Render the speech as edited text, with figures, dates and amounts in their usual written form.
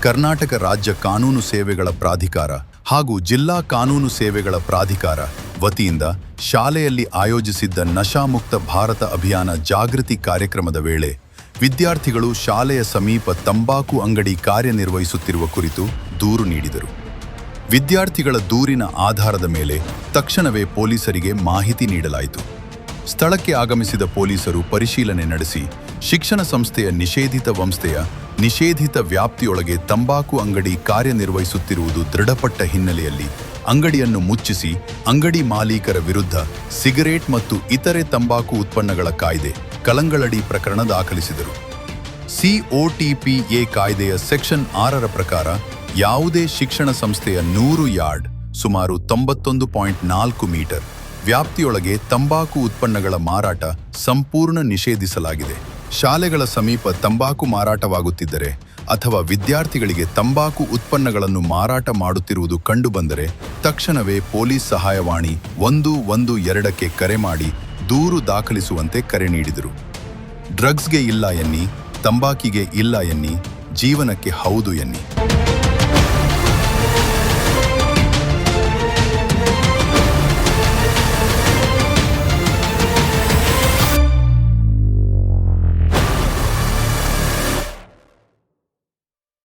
ಕರ್ನಾಟಕ ರಾಜ್ಯ ಕಾನೂನು ಸೇವೆಗಳ ಪ್ರಾಧಿಕಾರ ಹಾಗೂ ಜಿಲ್ಲಾ ಕಾನೂನು ಸೇವೆಗಳ ಪ್ರಾಧಿಕಾರ ವತಿಯಿಂದ ಶಾಲೆಯಲ್ಲಿ ಆಯೋಜಿಸಿದ್ದ ನಶಾಮುಕ್ತ ಭಾರತ ಅಭಿಯಾನ ಜಾಗೃತಿ ಕಾರ್ಯಕ್ರಮದ ವೇಳೆ ವಿದ್ಯಾರ್ಥಿಗಳು ಶಾಲೆಯ ಸಮೀಪ ತಂಬಾಕು ಅಂಗಡಿ ಕಾರ್ಯನಿರ್ವಹಿಸುತ್ತಿರುವ ಕುರಿತು ದೂರು ನೀಡಿದರು. ವಿದ್ಯಾರ್ಥಿಗಳ ದೂರಿನ ಆಧಾರದ ಮೇಲೆ ತಕ್ಷಣವೇ ಪೊಲೀಸರಿಗೆ ಮಾಹಿತಿ ನೀಡಲಾಯಿತು. ಸ್ಥಳಕ್ಕೆ ಆಗಮಿಸಿದ ಪೊಲೀಸರು ಪರಿಶೀಲನೆ ನಡೆಸಿ ಶಿಕ್ಷಣ ಸಂಸ್ಥೆಯ ನಿಷೇಧಿತ ವ್ಯಾಪ್ತಿಯೊಳಗೆ ತಂಬಾಕು ಅಂಗಡಿ ಕಾರ್ಯನಿರ್ವಹಿಸುತ್ತಿರುವುದು ದೃಢಪಟ್ಟ ಹಿನ್ನೆಲೆಯಲ್ಲಿ ಅಂಗಡಿಯನ್ನು ಮುಚ್ಚಿಸಿ ಅಂಗಡಿ ಮಾಲೀಕರ ವಿರುದ್ಧ ಸಿಗರೇಟ್ ಮತ್ತು ಇತರೆ ತಂಬಾಕು ಉತ್ಪನ್ನಗಳ ಕಾಯ್ದೆ ಕಲಂಗಳಡಿ ಪ್ರಕರಣ ದಾಖಲಿಸಿದರು. COTPA ಕಾಯ್ದೆಯ ಸೆಕ್ಷನ್ 6ರ ಪ್ರಕಾರ ಯಾವುದೇ ಶಿಕ್ಷಣ ಸಂಸ್ಥೆಯ 100 ಯಾರ್ಡ್ ಸುಮಾರು 91.4 ಮೀಟರ್ ವ್ಯಾಪ್ತಿಯೊಳಗೆ ತಂಬಾಕು ಉತ್ಪನ್ನಗಳ ಮಾರಾಟ ಸಂಪೂರ್ಣ ನಿಷೇಧಿಸಲಾಗಿದೆ. ಶಾಲೆಗಳ ಸಮೀಪ ತಂಬಾಕು ಮಾರಾಟವಾಗುತ್ತಿದ್ದರೆ ಅಥವಾ ವಿದ್ಯಾರ್ಥಿಗಳಿಗೆ ತಂಬಾಕು ಉತ್ಪನ್ನಗಳನ್ನು ಮಾರಾಟ ಮಾಡುತ್ತಿರುವುದು ಕಂಡುಬಂದರೆ ತಕ್ಷಣವೇ ಪೊಲೀಸ್ ಸಹಾಯವಾಣಿ 112ಕ್ಕೆ ಕರೆ ಮಾಡಿ ದೂರು ದಾಖಲಿಸುವಂತೆ ಕರೆ ನೀಡಿದರು. ಡ್ರಗ್ಸ್ಗೆ ಇಲ್ಲ ಎನ್ನಿ, ತಂಬಾಕಿಗೆ ಇಲ್ಲ ಎನ್ನಿ, ಜೀವನಕ್ಕೆ ಹೌದು ಎನ್ನಿ.